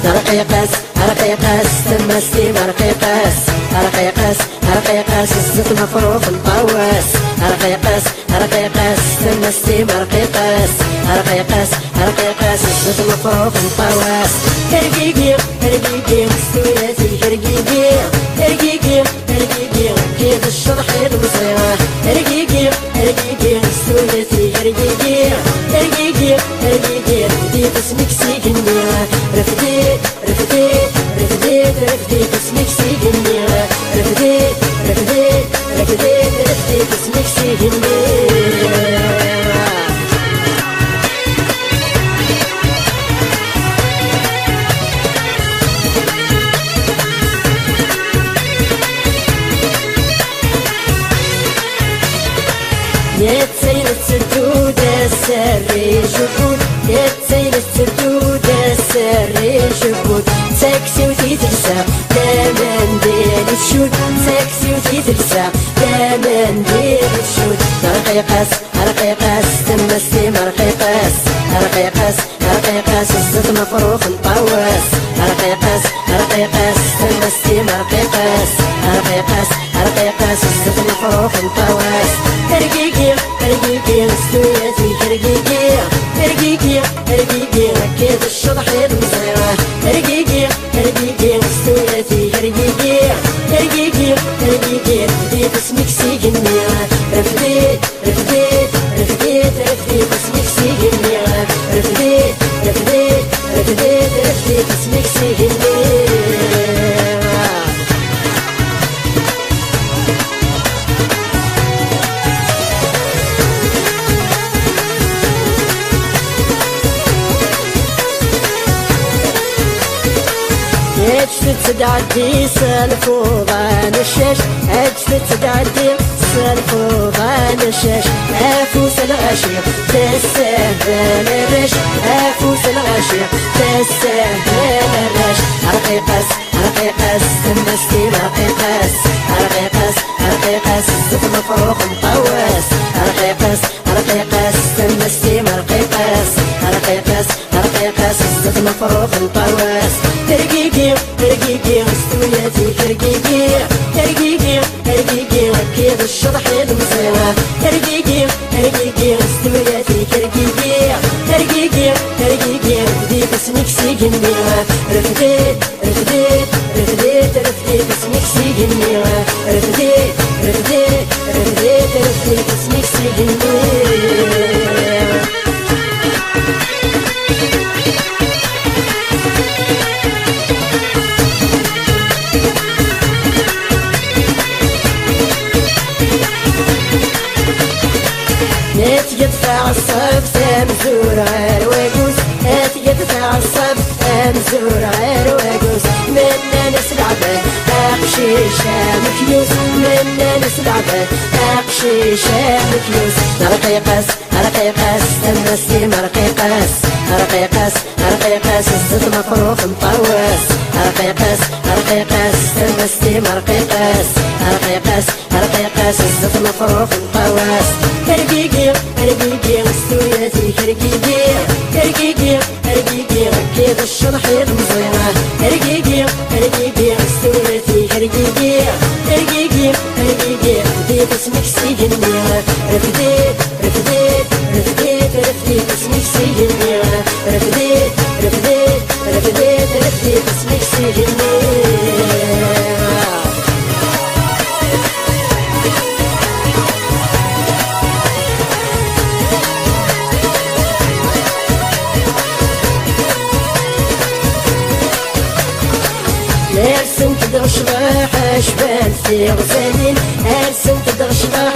رقيقاس رقيقاس تما ستيم رقيقاس رقيقاس رقيقاس الزيت مفروخ مطواس رقيقاس رقيقاس تما ستيم رقيقاس رقيقاس رقيقاس الزيت مفروخ مطواس رقيقيق رقيقيق ستوياتي رقيقيق رقيقيق رقيقيق كيف الشرحيط مصيره رقيقيق رقيقيق ستوياتي رقيقيق رقيقيق رقيقيق بديت اسمك سيقني رفديت رفديت رفديت رفديت اسمك سيقني رفديت رفديت رفديت رفديت اسمك سيقني يا تسيلة سردودة السري جبود يا تسيلة سردودة السري جبود ساكسي وتيتلسى داما ندير الشود ساكسي وتيتلسى داما ندير الشود رقيقاس رقيقاس تما ستيم رقيقاس رقيقاس رقيقاس الزيت مفروخ مطواس رقيقاس رقيقاس تما ستيم رقيقاس رقيقاس رقيقاس الزيت مفروخ مطواس رقيقيق رقيقيق ستوياتي رقيقيق رقيقيق رقيقيق كيف الشطحيط مصيره رقيقيق رقيقيق ستوياتي رقيقيق رقيقيق رقيقيق بديت اسمك سيقني رفديت رفديت رفديت رفديت اسمك سيقني رفديت رفديت رفديت رفديت اسمك سيقني اجفت تدعدي سالفوضان الشاش اجفت تدعدي سالفوضان الشاش افوس الغشيق تستهبل الرش افوس الغشيق تستهبل الرش رقيقاس رقيقاس تما ستيم رقيقاس رقيقاس رقيقاس الزيت مفروخ مطواس رقيقاس رقيقاس تما ستيم رقيقاس رقيقاس رقيقاس الزيت مفروخ مطواس رقيقيق رقيقيق ستوياتي رقيقيق رقيقيق رقيقيق كيف الشطحيط مصيره رقيقيق رقيقيق ستوياتي رقيقيق رقيقيق رقيقيق بديت اسمك سيقني رفديت رفديت رفديت رفديت اسمك سيقني رفديت رفديت رفديت رفديت اسمك سيقني يدفع الصف تمزور عروقوس هات يدفع الصف تمزور عروقوس منا نسمع به اقشيشة مكيوس منا نسمع به اقشيشة مكيوس رقيقاس رقيقاس تما ستيم رقيقاس رقيقاس رقيقاس الزيت مفروخ مطواس رقيقاس رقيقاس تما ستيم رقيقاس رقيقاس رقيقاس الزيت مفروخ مطواس رقيقيق رقيقيق ستوياتي رقيقيق رقيقيق رقيقيق كيف الشطحيط مصيره رقيقيق رقيقيق ستوياتي رقيقيق رقيقيق رقيقيق بديت اسمك سيقني رفديت رفديت رفديت رفديت اسمك سيقني رفديت رفديت رفديت رفديت اسمك سيقني ارسم تدغشبح اشبال في غزالين ارسم تدغشبح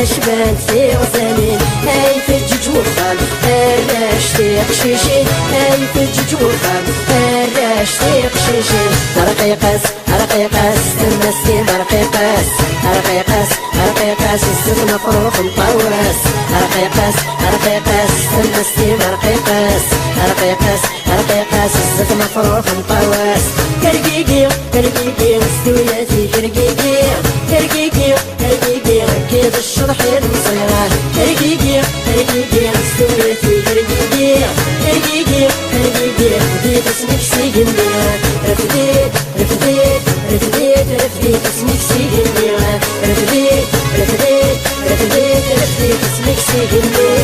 اشبال في غزالين اي فجج وخام اراش تيقشيشين اي فجج وخام اراش تيقشيشين رقيقاس رقيقاس تما ستيم رقيقاس رقيقاس رقيقاس الزيت مفروخ مطواس رقيقاس رقيقاس تما ستيم رقيقاس رقيقاس رقيقاس الزيت مفروخ مطواس رقيقيق رقيقيق ستوياتي رقيقيق رقيقيق رقيقيق ذي الشرحين مصيرة رقيقي رقيقي استويتي رقيقي رقيقي رقيقي بديت اسمك سيقني رفديت رفديت رفديت رفديت اسمك سيقني رفديت رفديت رفديت رفديت اسمك سيقني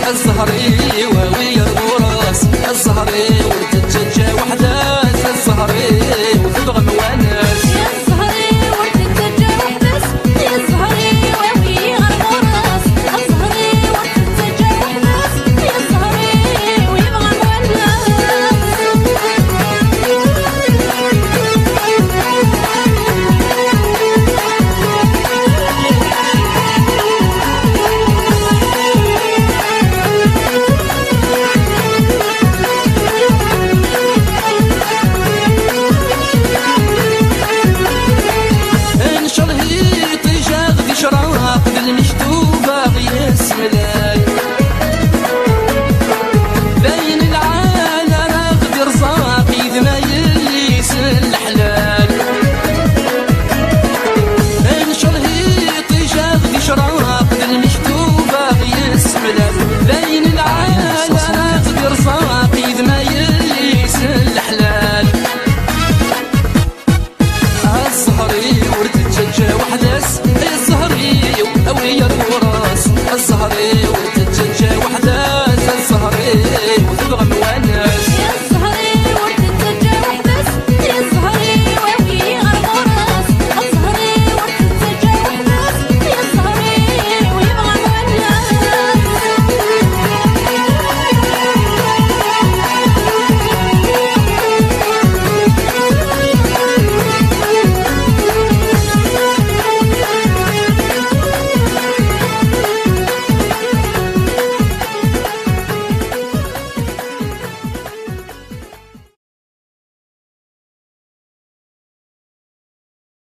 الزهري ووي الغراس الزهري